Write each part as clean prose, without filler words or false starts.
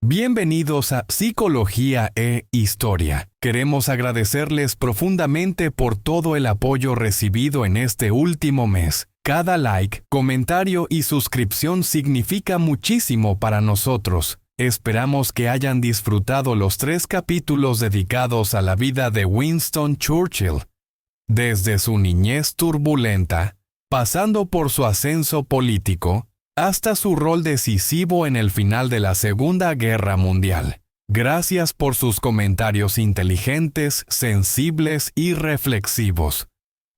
Bienvenidos a Psicología e Historia. Queremos agradecerles profundamente por todo el apoyo recibido en este último mes. Cada like, comentario y suscripción significa muchísimo para nosotros. Esperamos que hayan disfrutado los 3 capítulos dedicados a la vida de Winston Churchill, desde su niñez turbulenta, pasando por su ascenso político, hasta su rol decisivo en el final de la Segunda Guerra Mundial. Gracias por sus comentarios inteligentes, sensibles y reflexivos.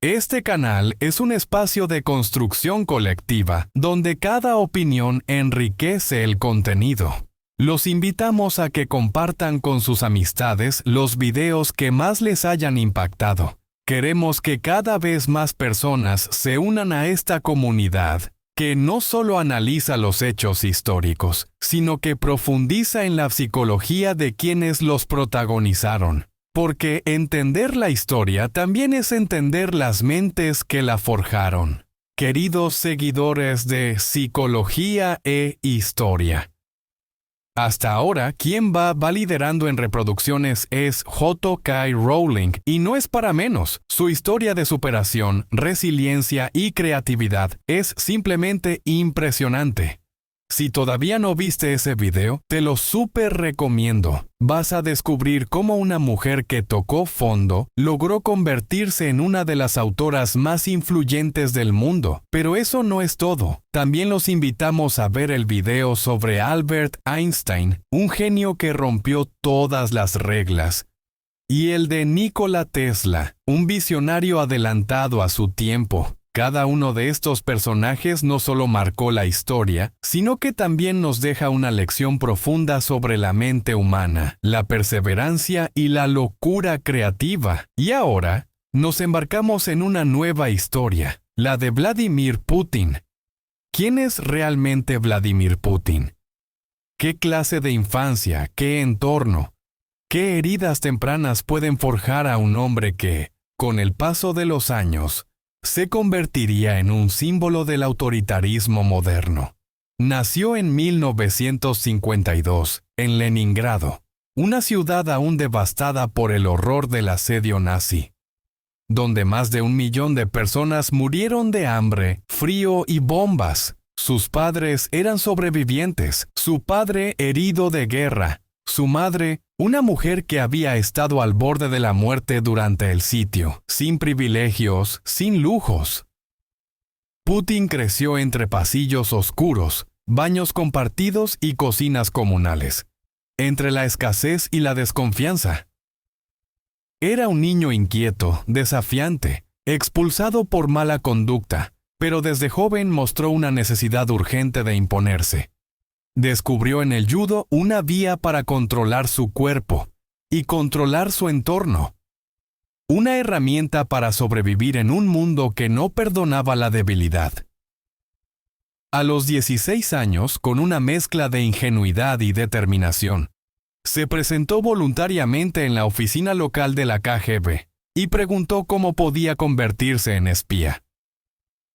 Este canal es un espacio de construcción colectiva, donde cada opinión enriquece el contenido. Los invitamos a que compartan con sus amistades los videos que más les hayan impactado. Queremos que cada vez más personas se unan a esta comunidad, que no solo analiza los hechos históricos, sino que profundiza en la psicología de quienes los protagonizaron. Porque entender la historia también es entender las mentes que la forjaron. Queridos seguidores de Psicología e Historia. Hasta ahora, quien va liderando en reproducciones es J.K. Rowling, y no es para menos. Su historia de superación, resiliencia y creatividad es simplemente impresionante. Si todavía no viste ese video, te lo súper recomiendo. Vas a descubrir cómo una mujer que tocó fondo logró convertirse en una de las autoras más influyentes del mundo. Pero eso no es todo. También los invitamos a ver el video sobre Albert Einstein, un genio que rompió todas las reglas, y el de Nikola Tesla, un visionario adelantado a su tiempo. Cada uno de estos personajes no solo marcó la historia, sino que también nos deja una lección profunda sobre la mente humana, la perseverancia y la locura creativa. Y ahora, nos embarcamos en una nueva historia, la de Vladimir Putin. ¿Quién es realmente Vladimir Putin? ¿Qué clase de infancia, qué entorno, qué heridas tempranas pueden forjar a un hombre que, con el paso de los años, se convertiría en un símbolo del autoritarismo moderno? Nació en 1952, en Leningrado, una ciudad aún devastada por el horror del asedio nazi, donde más de 1 millón de personas murieron de hambre, frío y bombas. Sus padres eran sobrevivientes, su padre herido de guerra, su madre, una mujer que había estado al borde de la muerte durante el sitio, sin privilegios, sin lujos. Putin creció entre pasillos oscuros, baños compartidos y cocinas comunales, entre la escasez y la desconfianza. Era un niño inquieto, desafiante, expulsado por mala conducta, pero desde joven mostró una necesidad urgente de imponerse. Descubrió en el judo una vía para controlar su cuerpo y controlar su entorno. Una herramienta para sobrevivir en un mundo que no perdonaba la debilidad. A los 16 años, con una mezcla de ingenuidad y determinación, se presentó voluntariamente en la oficina local de la KGB y preguntó cómo podía convertirse en espía.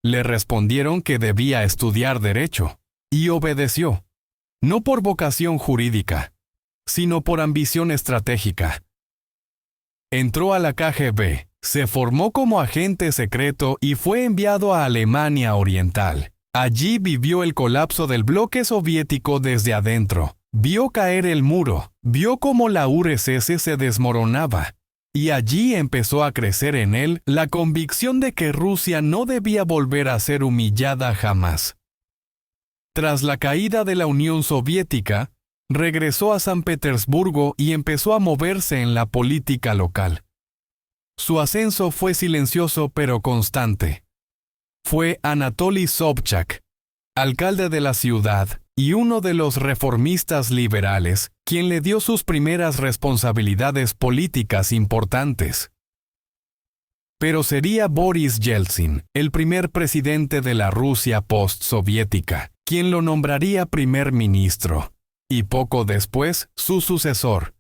Le respondieron que debía estudiar derecho, y obedeció. No por vocación jurídica, sino por ambición estratégica. Entró a la KGB, se formó como agente secreto y fue enviado a Alemania Oriental. Allí vivió el colapso del bloque soviético desde adentro. Vio caer el muro, vio cómo la URSS se desmoronaba. Y allí empezó a crecer en él la convicción de que Rusia no debía volver a ser humillada jamás. Tras la caída de la Unión Soviética, regresó a San Petersburgo y empezó a moverse en la política local. Su ascenso fue silencioso pero constante. Fue Anatoly Sobchak, alcalde de la ciudad y uno de los reformistas liberales, quien le dio sus primeras responsabilidades políticas importantes. Pero sería Boris Yeltsin, el primer presidente de la Rusia postsoviética, quien lo nombraría primer ministro, y poco después su sucesor.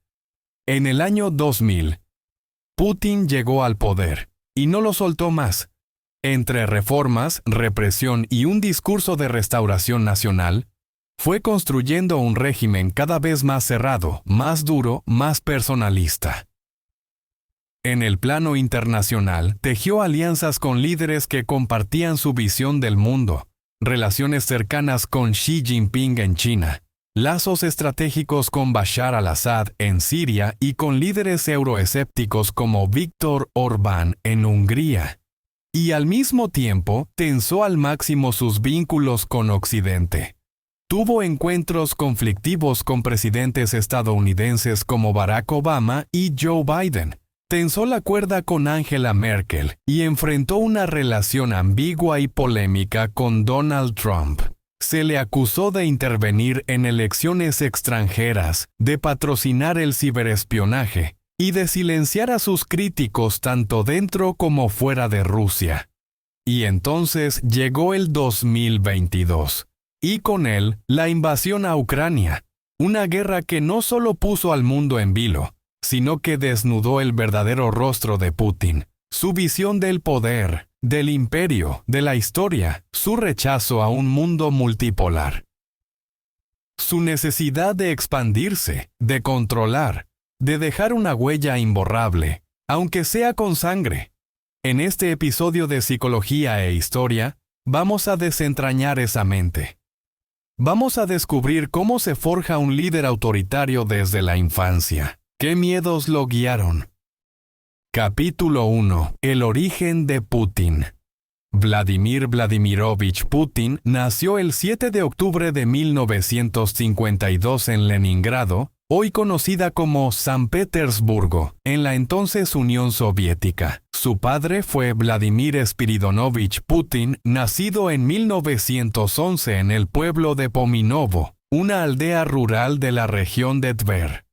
En el año 2000, Putin llegó al poder, y no lo soltó más. Entre reformas, represión y un discurso de restauración nacional, Fue construyendo un régimen cada vez más cerrado, más duro, más personalista. En el plano internacional, tejió alianzas con líderes que compartían su visión del mundo, relaciones cercanas con Xi Jinping en China, lazos estratégicos con Bashar al-Assad en Siria y con líderes euroescépticos como Viktor Orbán en Hungría. Y al mismo tiempo, tensó al máximo sus vínculos con Occidente. Tuvo encuentros conflictivos con presidentes estadounidenses como Barack Obama y Joe Biden. Tensó la cuerda con Angela Merkel y enfrentó una relación ambigua y polémica con Donald Trump. Se le acusó de intervenir en elecciones extranjeras, de patrocinar el ciberespionaje y de silenciar a sus críticos tanto dentro como fuera de Rusia. Y entonces llegó el 2022, y con él la invasión a Ucrania, una guerra que no solo puso al mundo en vilo, sino que desnudó el verdadero rostro de Putin, su visión del poder, del imperio, de la historia, su rechazo a un mundo multipolar. Su necesidad de expandirse, de controlar, de dejar una huella imborrable, aunque sea con sangre. En este episodio de Psicología e Historia, vamos a desentrañar esa mente. Vamos a descubrir cómo se forja un líder autoritario desde la infancia. ¿Qué miedos lo guiaron? Capítulo 1. El origen de Putin. Vladimir Vladimirovich Putin nació el 7 de octubre de 1952 en Leningrado, hoy conocida como San Petersburgo, en la entonces Unión Soviética. Su padre fue Vladimir Spiridonovich Putin, nacido en 1911 en el pueblo de Pominovo, una aldea rural de la región de Tver.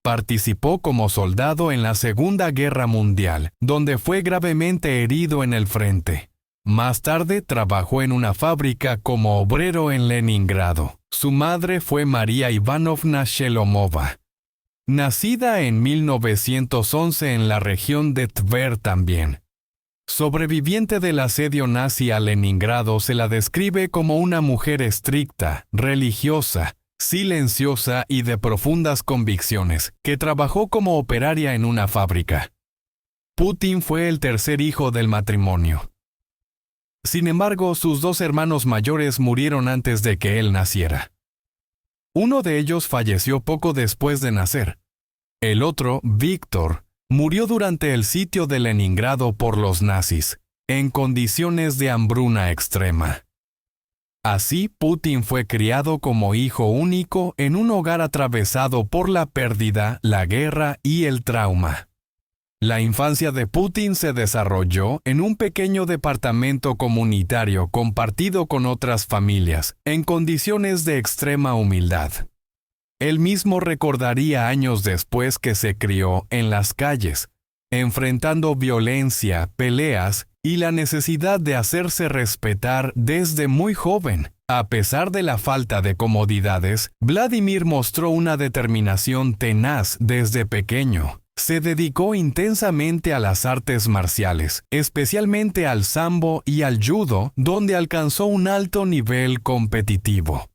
Participó como soldado en la Segunda Guerra Mundial, donde fue gravemente herido en el frente. Más tarde trabajó en una fábrica como obrero en Leningrado. Su madre fue María Ivanovna Shelomova. Nacida en 1911 en la región de Tver también. Sobreviviente del asedio nazi a Leningrado, se la describe como una mujer estricta, religiosa, silenciosa y de profundas convicciones, que trabajó como operaria en una fábrica. Putin fue el tercer hijo del matrimonio. Sin embargo, sus dos hermanos mayores murieron antes de que él naciera. Uno de ellos falleció poco después de nacer. El otro, Víctor, murió durante el sitio de Leningrado por los nazis, en condiciones de hambruna extrema. Así, Putin fue criado como hijo único en un hogar atravesado por la pérdida, la guerra y el trauma. La infancia de Putin se desarrolló en un pequeño departamento comunitario compartido con otras familias, en condiciones de extrema humildad. Él mismo recordaría años después que se crió en las calles, enfrentando violencia, peleas y la necesidad de hacerse respetar desde muy joven. A pesar de la falta de comodidades, Vladimir mostró una determinación tenaz desde pequeño. Se dedicó intensamente a las artes marciales, especialmente al sambo y al judo, donde alcanzó un alto nivel competitivo.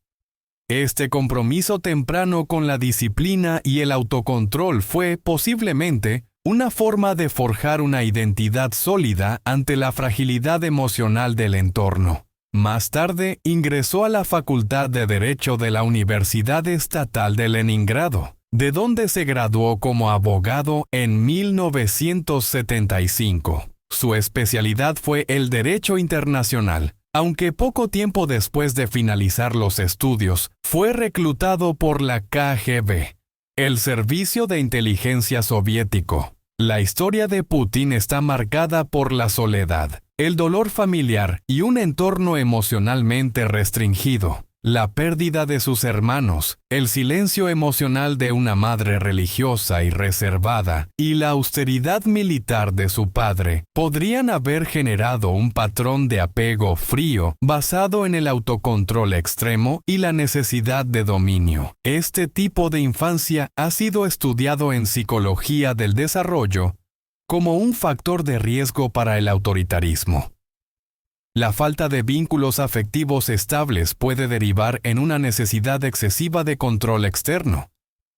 Este compromiso temprano con la disciplina y el autocontrol fue, posiblemente, una forma de forjar una identidad sólida ante la fragilidad emocional del entorno. Más tarde, ingresó a la Facultad de Derecho de la Universidad Estatal de Leningrado, de donde se graduó como abogado en 1975. Su especialidad fue el Derecho Internacional, aunque poco tiempo después de finalizar los estudios, fue reclutado por la KGB, el Servicio de Inteligencia Soviético. La historia de Putin está marcada por la soledad, el dolor familiar y un entorno emocionalmente restringido. La pérdida de sus hermanos, el silencio emocional de una madre religiosa y reservada, y la austeridad militar de su padre, podrían haber generado un patrón de apego frío basado en el autocontrol extremo y la necesidad de dominio. Este tipo de infancia ha sido estudiado en psicología del desarrollo como un factor de riesgo para el autoritarismo. La falta de vínculos afectivos estables puede derivar en una necesidad excesiva de control externo,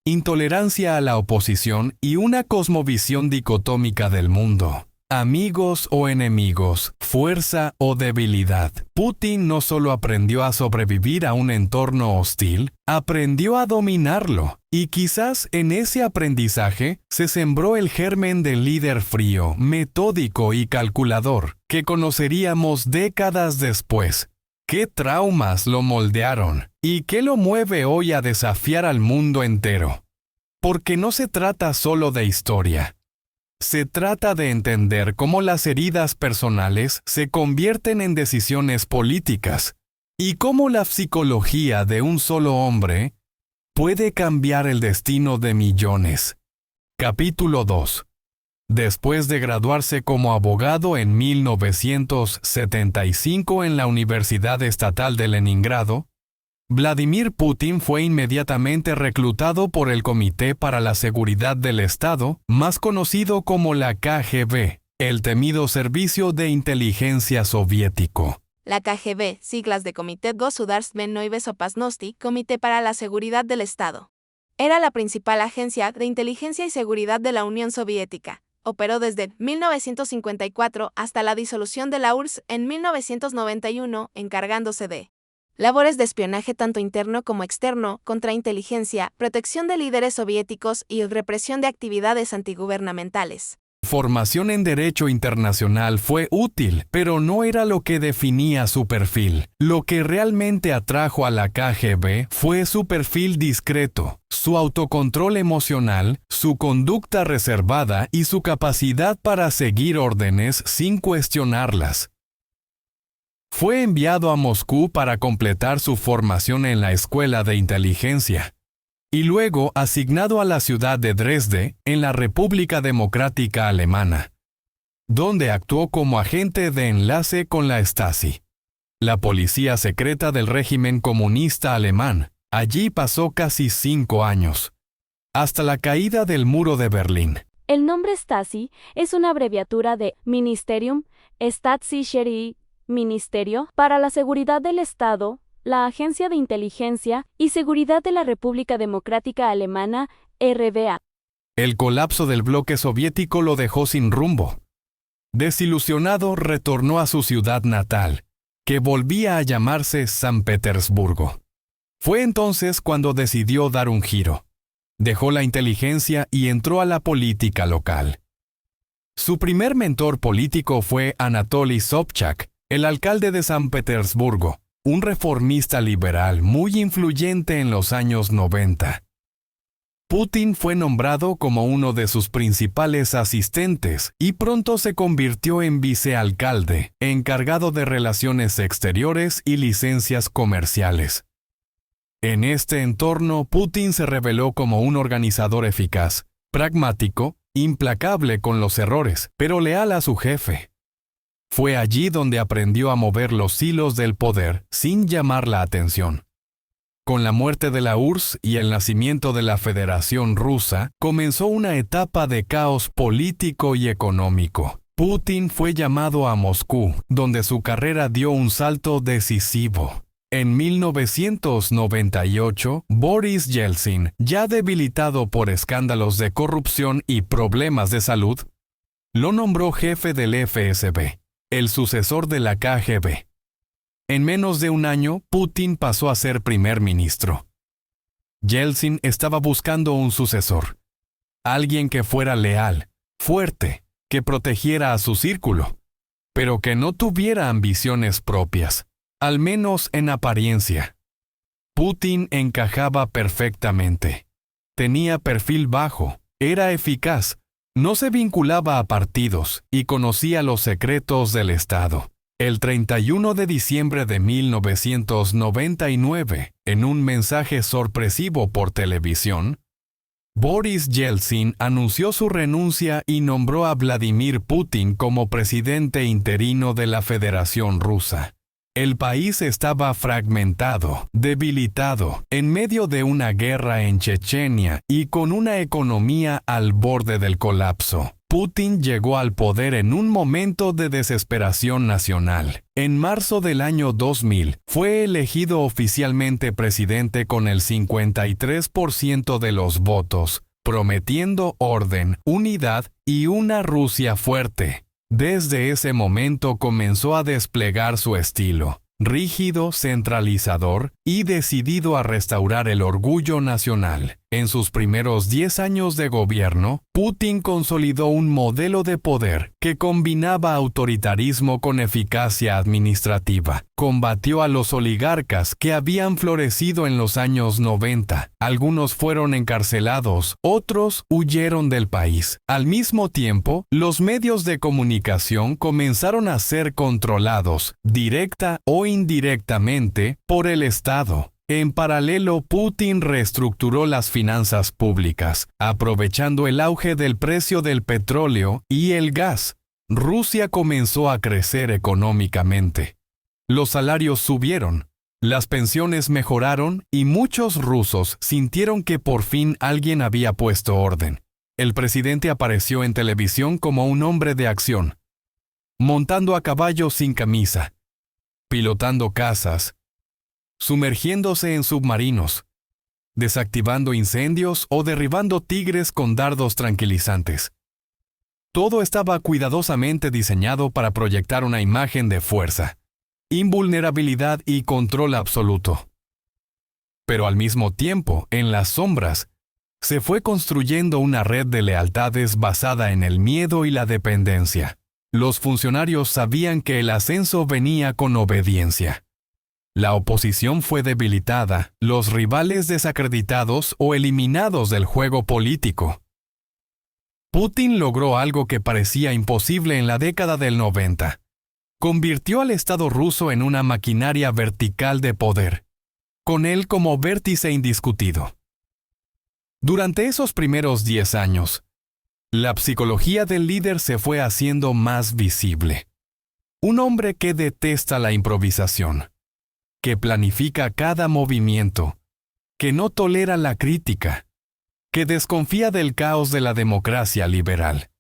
intolerancia a la oposición y una cosmovisión dicotómica del mundo. Amigos o enemigos, fuerza o debilidad. Putin no solo aprendió a sobrevivir a un entorno hostil, aprendió a dominarlo. Y quizás en ese aprendizaje se sembró el germen del líder frío, metódico y calculador, que conoceríamos décadas después. ¿Qué traumas lo moldearon? ¿Y qué lo mueve hoy a desafiar al mundo entero? Porque no se trata solo de historia. Se trata de entender cómo las heridas personales se convierten en decisiones políticas y cómo la psicología de un solo hombre puede cambiar el destino de millones. Capítulo 2. Después de graduarse como abogado en 1975 en la Universidad Estatal de Leningrado, Vladimir Putin fue inmediatamente reclutado por el Comité para la Seguridad del Estado, más conocido como la KGB, el temido servicio de inteligencia soviético. La KGB, siglas de Comité Государственной безопасности, Comité para la Seguridad del Estado. Era la principal agencia de inteligencia y seguridad de la Unión Soviética. Operó desde 1954 hasta la disolución de la URSS en 1991, encargándose de labores de espionaje tanto interno como externo, contrainteligencia, protección de líderes soviéticos y represión de actividades antigubernamentales. Formación en Derecho Internacional fue útil, pero no era lo que definía su perfil. Lo que realmente atrajo a la KGB fue su perfil discreto, su autocontrol emocional, su conducta reservada y su capacidad para seguir órdenes sin cuestionarlas. Fue enviado a Moscú para completar su formación en la Escuela de Inteligencia, y luego asignado a la ciudad de Dresde, en la República Democrática Alemana, donde actuó como agente de enlace con la Stasi, la policía secreta del régimen comunista alemán. Allí pasó casi 5 años, hasta la caída del muro de Berlín. El nombre Stasi es una abreviatura de Ministerium Staatssicherheit, Ministerio para la Seguridad del Estado, la Agencia de Inteligencia y Seguridad de la República Democrática Alemana, RBA. El colapso del bloque soviético lo dejó sin rumbo. Desilusionado, retornó a su ciudad natal, que volvía a llamarse San Petersburgo. Fue entonces cuando decidió dar un giro. Dejó la inteligencia y entró a la política local. Su primer mentor político fue Anatoly Sobchak, el alcalde de San Petersburgo, un reformista liberal muy influyente en los años 90. Putin fue nombrado como uno de sus principales asistentes y pronto se convirtió en vicealcalde, encargado de relaciones exteriores y licencias comerciales. En este entorno, Putin se reveló como un organizador eficaz, pragmático, implacable con los errores, pero leal a su jefe. Fue allí donde aprendió a mover los hilos del poder sin llamar la atención. Con la muerte de la URSS y el nacimiento de la Federación Rusa, comenzó una etapa de caos político y económico. Putin fue llamado a Moscú, donde su carrera dio un salto decisivo. En 1998, Boris Yeltsin, ya debilitado por escándalos de corrupción y problemas de salud, lo nombró jefe del FSB, el sucesor de la KGB. En menos de un año, Putin pasó a ser primer ministro. Yeltsin estaba buscando un sucesor, alguien que fuera leal, fuerte, que protegiera a su círculo, pero que no tuviera ambiciones propias, al menos en apariencia. Putin encajaba perfectamente. Tenía perfil bajo, era eficaz, no se vinculaba a partidos y conocía los secretos del Estado. El 31 de diciembre de 1999, en un mensaje sorpresivo por televisión, Boris Yeltsin anunció su renuncia y nombró a Vladimir Putin como presidente interino de la Federación Rusa. El país estaba fragmentado, debilitado, en medio de una guerra en Chechenia y con una economía al borde del colapso. Putin llegó al poder en un momento de desesperación nacional. En marzo del año 2000, fue elegido oficialmente presidente con el 53% de los votos, prometiendo orden, unidad y una Rusia fuerte. Desde ese momento comenzó a desplegar su estilo, rígido, centralizador y decidido a restaurar el orgullo nacional. En sus primeros 10 años de gobierno, Putin consolidó un modelo de poder que combinaba autoritarismo con eficacia administrativa. Combatió a los oligarcas que habían florecido en los años 90. Algunos fueron encarcelados, otros huyeron del país. Al mismo tiempo, los medios de comunicación comenzaron a ser controlados, directa o indirectamente, por el Estado. En paralelo, Putin reestructuró las finanzas públicas, aprovechando el auge del precio del petróleo y el gas. Rusia comenzó a crecer económicamente. Los salarios subieron, las pensiones mejoraron y muchos rusos sintieron que por fin alguien había puesto orden. El presidente apareció en televisión como un hombre de acción, montando a caballo sin camisa, pilotando cazas, sumergiéndose en submarinos, desactivando incendios o derribando tigres con dardos tranquilizantes. Todo estaba cuidadosamente diseñado para proyectar una imagen de fuerza, invulnerabilidad y control absoluto. Pero al mismo tiempo, en las sombras, se fue construyendo una red de lealtades basada en el miedo y la dependencia. Los funcionarios sabían que el ascenso venía con obediencia. La oposición fue debilitada, los rivales desacreditados o eliminados del juego político. Putin logró algo que parecía imposible en la década del 90. Convirtió al Estado ruso en una maquinaria vertical de poder, con él como vértice indiscutido. Durante esos primeros 10 años, la psicología del líder se fue haciendo más visible. Un hombre que detesta la improvisación, que planifica cada movimiento, que no tolera la crítica, que desconfía del caos de la democracia liberal.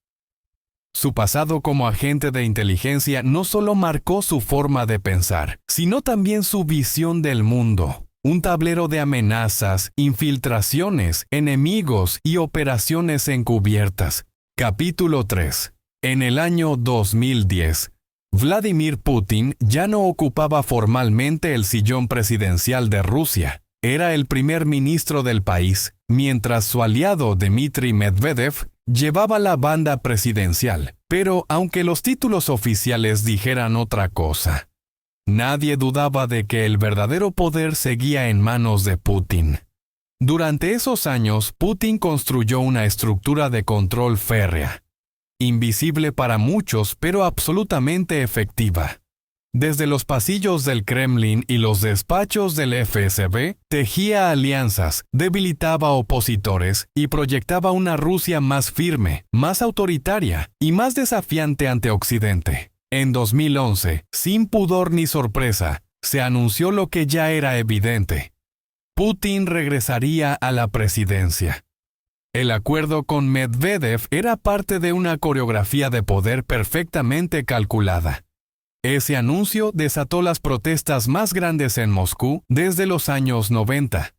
Su pasado como agente de inteligencia no solo marcó su forma de pensar, sino también su visión del mundo. Un tablero de amenazas, infiltraciones, enemigos y operaciones encubiertas. Capítulo 3. En el año 2010, Vladimir Putin ya no ocupaba formalmente el sillón presidencial de Rusia. Era el primer ministro del país, mientras su aliado Dmitry Medvedev llevaba la banda presidencial. Pero aunque los títulos oficiales dijeran otra cosa, nadie dudaba de que el verdadero poder seguía en manos de Putin. Durante esos años, Putin construyó una estructura de control férrea, invisible para muchos, pero absolutamente efectiva. Desde los pasillos del Kremlin y los despachos del FSB, tejía alianzas, debilitaba opositores y proyectaba una Rusia más firme, más autoritaria y más desafiante ante Occidente. En 2011, sin pudor ni sorpresa, se anunció lo que ya era evidente. Putin regresaría a la presidencia. El acuerdo con Medvedev era parte de una coreografía de poder perfectamente calculada. Ese anuncio desató las protestas más grandes en Moscú desde los años 90.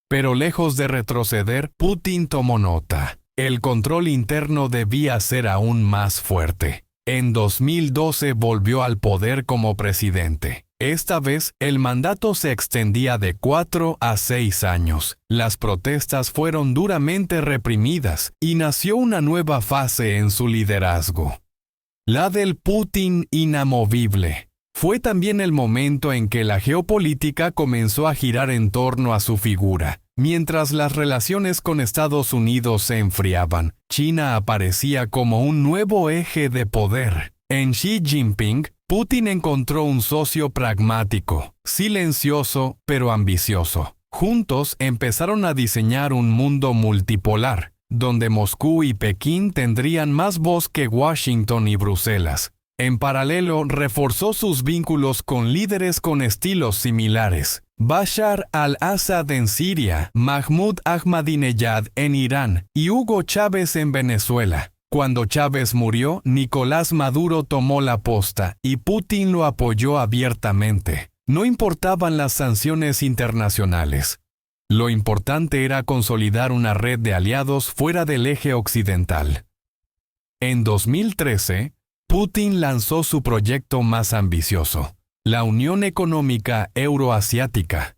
Pero lejos de retroceder, Putin tomó nota. El control interno debía ser aún más fuerte. En 2012 volvió al poder como presidente. Esta vez, el mandato se extendía de 4 a 6 años. Las protestas fueron duramente reprimidas y nació una nueva fase en su liderazgo. La del Putin inamovible. Fue también el momento en que la geopolítica comenzó a girar en torno a su figura. Mientras las relaciones con Estados Unidos se enfriaban, China aparecía como un nuevo eje de poder. En Xi Jinping, Putin encontró un socio pragmático, silencioso pero ambicioso. Juntos empezaron a diseñar un mundo multipolar, donde Moscú y Pekín tendrían más voz que Washington y Bruselas. En paralelo, reforzó sus vínculos con líderes con estilos similares. Bashar al-Assad en Siria, Mahmoud Ahmadinejad en Irán y Hugo Chávez en Venezuela. Cuando Chávez murió, Nicolás Maduro tomó la posta y Putin lo apoyó abiertamente. No importaban las sanciones internacionales. Lo importante era consolidar una red de aliados fuera del eje occidental. En 2013, Putin lanzó su proyecto más ambicioso, la Unión Económica Euroasiática,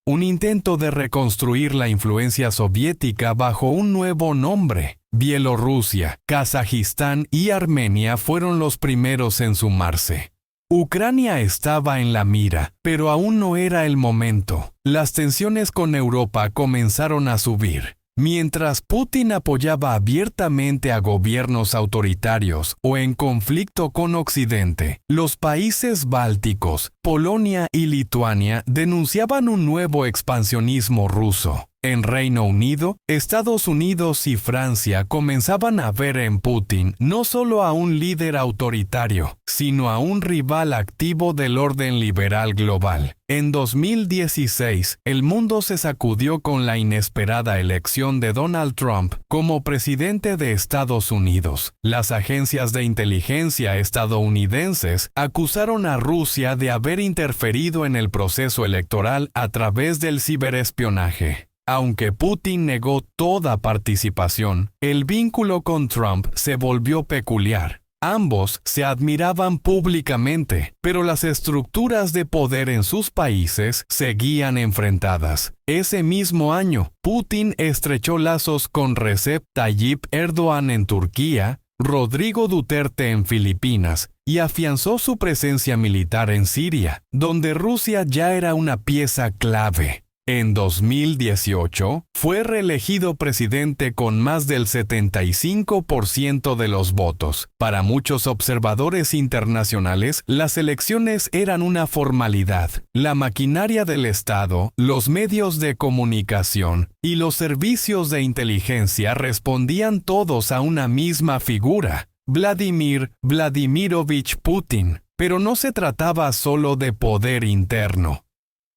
un intento de reconstruir la influencia soviética bajo un nuevo nombre. Bielorrusia, Kazajistán y Armenia fueron los primeros en sumarse. Ucrania estaba en la mira, pero aún no era el momento. Las tensiones con Europa comenzaron a subir. Mientras Putin apoyaba abiertamente a gobiernos autoritarios o en conflicto con Occidente, los países bálticos, Polonia y Lituania denunciaban un nuevo expansionismo ruso. En Reino Unido, Estados Unidos y Francia comenzaban a ver en Putin no solo a un líder autoritario, sino a un rival activo del orden liberal global. En 2016, el mundo se sacudió con la inesperada elección de Donald Trump como presidente de Estados Unidos. Las agencias de inteligencia estadounidenses acusaron a Rusia de haber interferido en el proceso electoral a través del ciberespionaje. Aunque Putin negó toda participación, el vínculo con Trump se volvió peculiar. Ambos se admiraban públicamente, pero las estructuras de poder en sus países seguían enfrentadas. Ese mismo año, Putin estrechó lazos con Recep Tayyip Erdogan en Turquía, Rodrigo Duterte en Filipinas y afianzó su presencia militar en Siria, donde Rusia ya era una pieza clave. En 2018, fue reelegido presidente con más del 75% de los votos. Para muchos observadores internacionales, las elecciones eran una formalidad. La maquinaria del Estado, los medios de comunicación y los servicios de inteligencia respondían todos a una misma figura, Vladimir Vladimirovich Putin. Pero no se trataba solo de poder interno.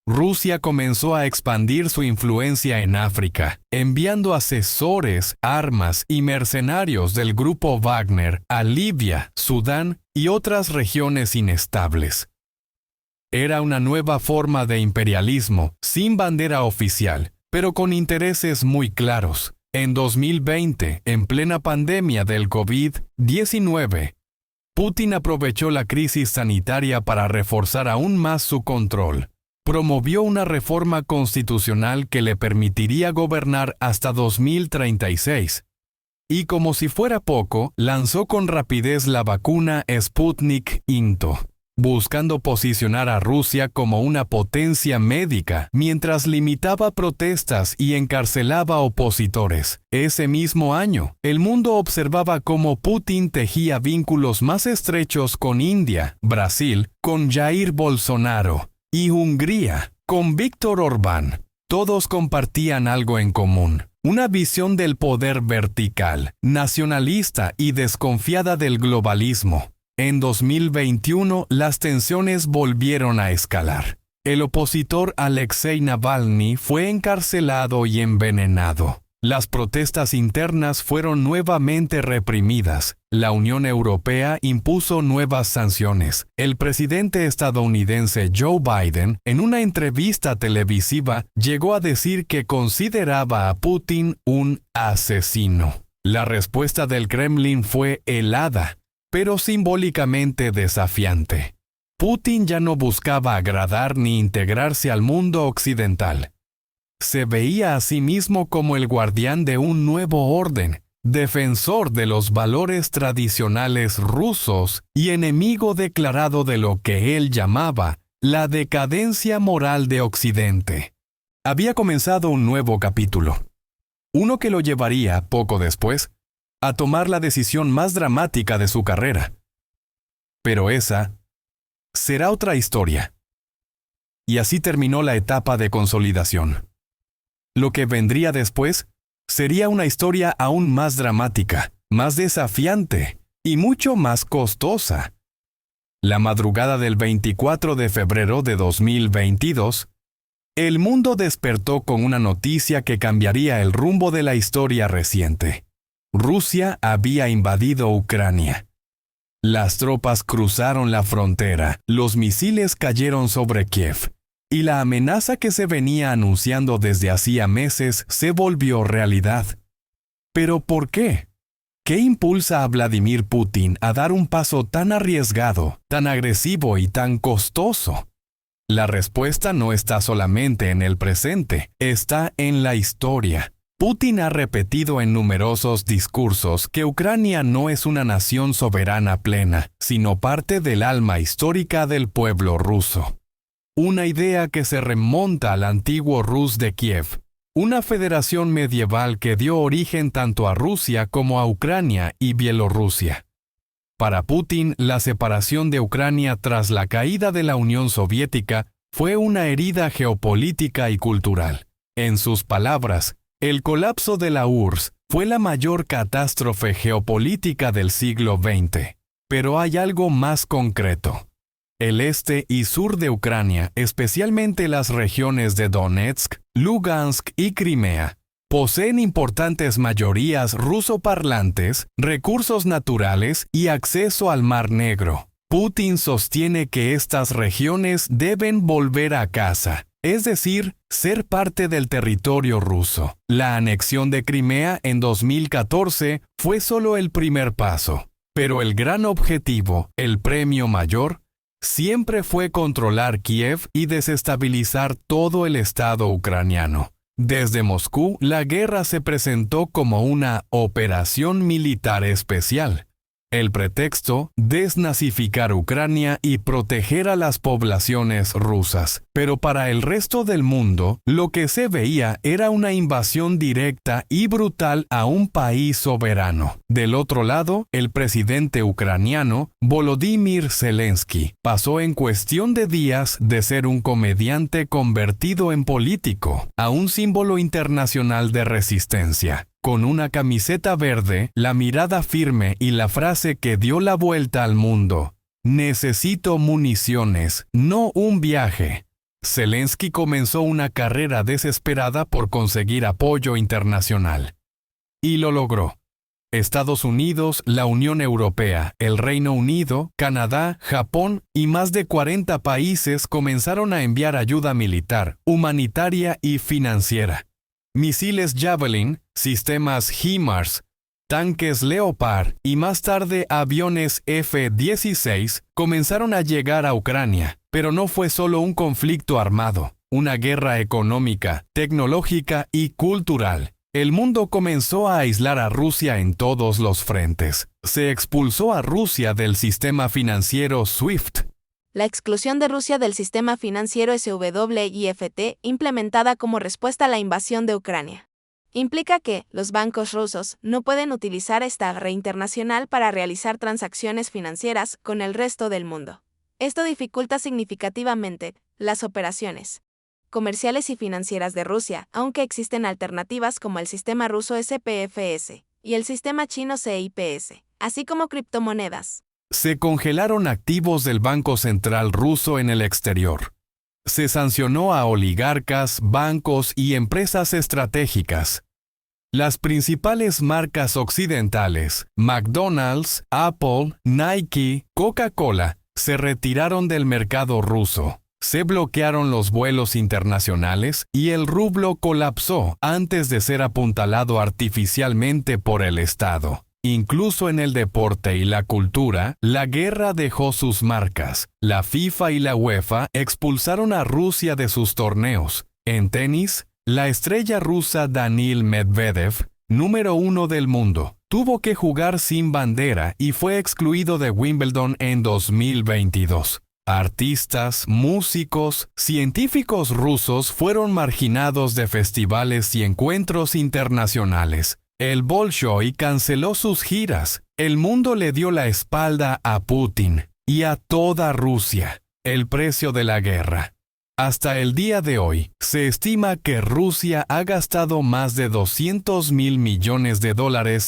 Rusia comenzó a expandir su influencia en África, enviando asesores, armas y mercenarios del grupo Wagner a Libia, Sudán y otras regiones inestables. Era una nueva forma de imperialismo, sin bandera oficial, pero con intereses muy claros. En 2020, en plena pandemia del COVID-19, Putin aprovechó la crisis sanitaria para reforzar aún más su control. Promovió una reforma constitucional que le permitiría gobernar hasta 2036. Y como si fuera poco, lanzó con rapidez la vacuna Sputnik V, buscando posicionar a Rusia como una potencia médica, mientras limitaba protestas y encarcelaba opositores. Ese mismo año, el mundo observaba cómo Putin tejía vínculos más estrechos con India, Brasil, con Jair Bolsonaro, y Hungría, con Víctor Orbán. Todos compartían algo en común, una visión del poder vertical, nacionalista y desconfiada del globalismo. En 2021, las tensiones volvieron a escalar. El opositor Alexei Navalny fue encarcelado y envenenado. Las protestas internas fueron nuevamente reprimidas. La Unión Europea impuso nuevas sanciones. El presidente estadounidense Joe Biden, en una entrevista televisiva, llegó a decir que consideraba a Putin un asesino. La respuesta del Kremlin fue helada, pero simbólicamente desafiante. Putin ya no buscaba agradar ni integrarse al mundo occidental. Se veía a sí mismo como el guardián de un nuevo orden, defensor de los valores tradicionales rusos y enemigo declarado de lo que él llamaba la decadencia moral de Occidente. Había comenzado un nuevo capítulo, uno que lo llevaría, poco después, a tomar la decisión más dramática de su carrera. Pero esa será otra historia. Y así terminó la etapa de consolidación. Lo que vendría después sería una historia aún más dramática, más desafiante y mucho más costosa. La madrugada del 24 de febrero de 2022, el mundo despertó con una noticia que cambiaría el rumbo de la historia reciente. Rusia había invadido Ucrania. Las tropas cruzaron la frontera, los misiles cayeron sobre Kiev, y la amenaza que se venía anunciando desde hacía meses se volvió realidad. ¿Pero por qué? ¿Qué impulsa a Vladimir Putin a dar un paso tan arriesgado, tan agresivo y tan costoso? La respuesta no está solamente en el presente, está en la historia. Putin ha repetido en numerosos discursos que Ucrania no es una nación soberana plena, sino parte del alma histórica del pueblo ruso. Una idea que se remonta al antiguo Rus de Kiev, una federación medieval que dio origen tanto a Rusia como a Ucrania y Bielorrusia. Para Putin, la separación de Ucrania tras la caída de la Unión Soviética fue una herida geopolítica y cultural. En sus palabras, el colapso de la URSS fue la mayor catástrofe geopolítica del siglo XX. Pero hay algo más concreto. El este y sur de Ucrania, especialmente las regiones de Donetsk, Lugansk y Crimea, poseen importantes mayorías rusoparlantes, recursos naturales y acceso al Mar Negro. Putin sostiene que estas regiones deben volver a casa, es decir, ser parte del territorio ruso. La anexión de Crimea en 2014 fue solo el primer paso, pero el gran objetivo, el premio mayor, siempre fue controlar Kiev y desestabilizar todo el Estado ucraniano. Desde Moscú, la guerra se presentó como una operación militar especial. El pretexto, desnazificar Ucrania y proteger a las poblaciones rusas. Pero para el resto del mundo, lo que se veía era una invasión directa y brutal a un país soberano. Del otro lado, el presidente ucraniano, Volodymyr Zelensky, pasó en cuestión de días de ser un comediante convertido en político, a un símbolo internacional de resistencia. Con una camiseta verde, la mirada firme y la frase que dio la vuelta al mundo: "Necesito municiones, no un viaje". Zelensky comenzó una carrera desesperada por conseguir apoyo internacional. Y lo logró. Estados Unidos, la Unión Europea, el Reino Unido, Canadá, Japón y más de 40 países comenzaron a enviar ayuda militar, humanitaria y financiera. Misiles Javelin, sistemas HIMARS, tanques Leopard y más tarde aviones F-16 comenzaron a llegar a Ucrania, pero no fue solo un conflicto armado, una guerra económica, tecnológica y cultural. El mundo comenzó a aislar a Rusia en todos los frentes. Se expulsó a Rusia del sistema financiero SWIFT. La exclusión de Rusia del sistema financiero SWIFT, implementada como respuesta a la invasión de Ucrania, implica que los bancos rusos no pueden utilizar esta red internacional para realizar transacciones financieras con el resto del mundo. Esto dificulta significativamente las operaciones comerciales y financieras de Rusia, aunque existen alternativas como el sistema ruso SPFS y el sistema chino CIPS, así como criptomonedas. Se congelaron activos del Banco Central ruso en el exterior. Se sancionó a oligarcas, bancos y empresas estratégicas. Las principales marcas occidentales, McDonald's, Apple, Nike, Coca-Cola, se retiraron del mercado ruso. Se bloquearon los vuelos internacionales y el rublo colapsó antes de ser apuntalado artificialmente por el Estado. Incluso en el deporte y la cultura, la guerra dejó sus marcas. La FIFA y la UEFA expulsaron a Rusia de sus torneos. En tenis, la estrella rusa Daniil Medvedev, número 1 del mundo, tuvo que jugar sin bandera y fue excluido de Wimbledon en 2022. Artistas, músicos, científicos rusos fueron marginados de festivales y encuentros internacionales. El Bolshoi canceló sus giras. El mundo le dio la espalda a Putin y a toda Rusia. El precio de la guerra. Hasta el día de hoy, se estima que Rusia ha gastado más de $200.000 millones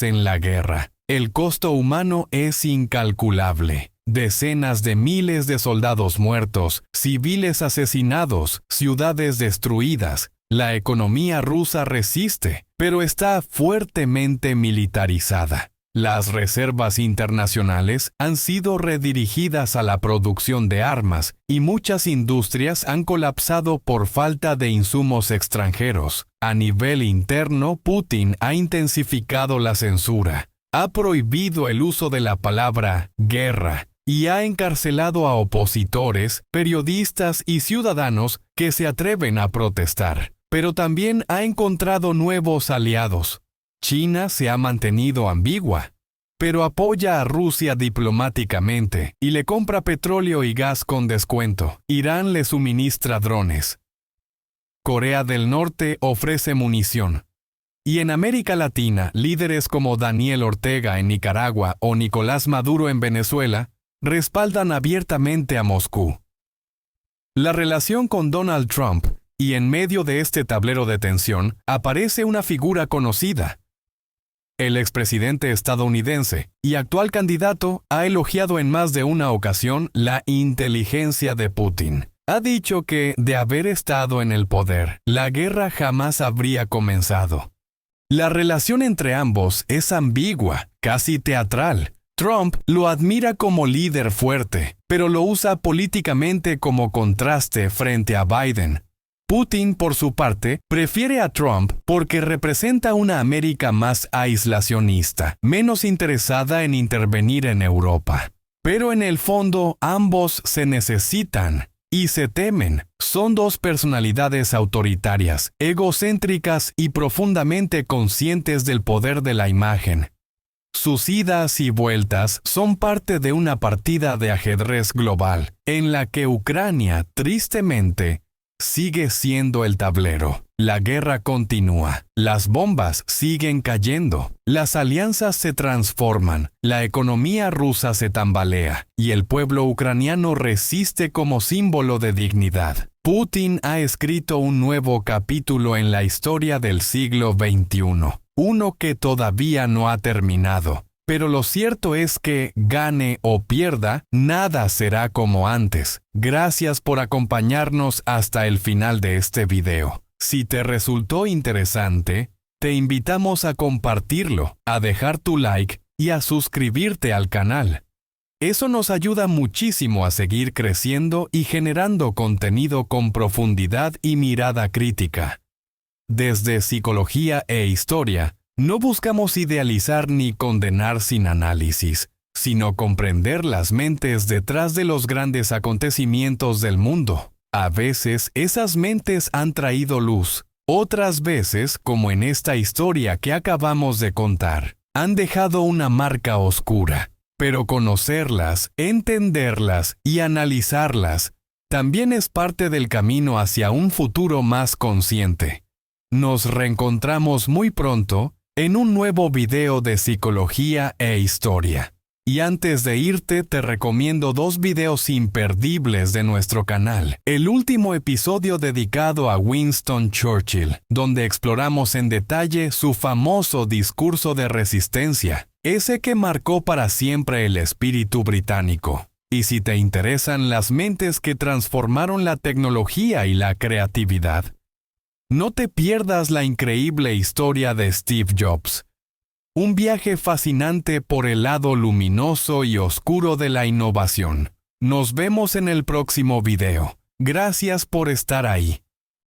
en la guerra. El costo humano es incalculable. Decenas de miles de soldados muertos, civiles asesinados, ciudades destruidas, La economía rusa resiste, pero está fuertemente militarizada. Las reservas internacionales han sido redirigidas a la producción de armas y muchas industrias han colapsado por falta de insumos extranjeros. A nivel interno, Putin ha intensificado la censura, ha prohibido el uso de la palabra guerra y ha encarcelado a opositores, periodistas y ciudadanos que se atreven a protestar. Pero también ha encontrado nuevos aliados. China se ha mantenido ambigua, pero apoya a Rusia diplomáticamente y le compra petróleo y gas con descuento. Irán le suministra drones. Corea del Norte ofrece munición. Y en América Latina, líderes como Daniel Ortega en Nicaragua o Nicolás Maduro en Venezuela respaldan abiertamente a Moscú. La relación con Donald Trump, y en medio de este tablero de tensión, aparece una figura conocida. El expresidente estadounidense y actual candidato ha elogiado en más de una ocasión la inteligencia de Putin. Ha dicho que, de haber estado en el poder, la guerra jamás habría comenzado. La relación entre ambos es ambigua, casi teatral. Trump lo admira como líder fuerte, pero lo usa políticamente como contraste frente a Biden. Putin, por su parte, prefiere a Trump porque representa una América más aislacionista, menos interesada en intervenir en Europa. Pero en el fondo, ambos se necesitan y se temen. Son dos personalidades autoritarias, egocéntricas y profundamente conscientes del poder de la imagen. Sus idas y vueltas son parte de una partida de ajedrez global, en la que Ucrania, tristemente, sigue siendo el tablero. La guerra continúa. Las bombas siguen cayendo. Las alianzas se transforman. La economía rusa se tambalea. Y el pueblo ucraniano resiste como símbolo de dignidad. Putin ha escrito un nuevo capítulo en la historia del siglo XXI. Uno que todavía no ha terminado. Pero lo cierto es que, gane o pierda, nada será como antes. Gracias por acompañarnos hasta el final de este video. Si te resultó interesante, te invitamos a compartirlo, a dejar tu like y a suscribirte al canal. Eso nos ayuda muchísimo a seguir creciendo y generando contenido con profundidad y mirada crítica. Desde Psicología e Historia, no buscamos idealizar ni condenar sin análisis, sino comprender las mentes detrás de los grandes acontecimientos del mundo. A veces esas mentes han traído luz, otras veces, como en esta historia que acabamos de contar, han dejado una marca oscura. Pero conocerlas, entenderlas y analizarlas también es parte del camino hacia un futuro más consciente. Nos reencontramos muy pronto en un nuevo video de Psicología e Historia. Y antes de irte, te recomiendo 2 videos imperdibles de nuestro canal. El último episodio dedicado a Winston Churchill, donde exploramos en detalle su famoso discurso de resistencia, ese que marcó para siempre el espíritu británico. Y si te interesan las mentes que transformaron la tecnología y la creatividad, no te pierdas la increíble historia de Steve Jobs. Un viaje fascinante por el lado luminoso y oscuro de la innovación. Nos vemos en el próximo video. Gracias por estar ahí.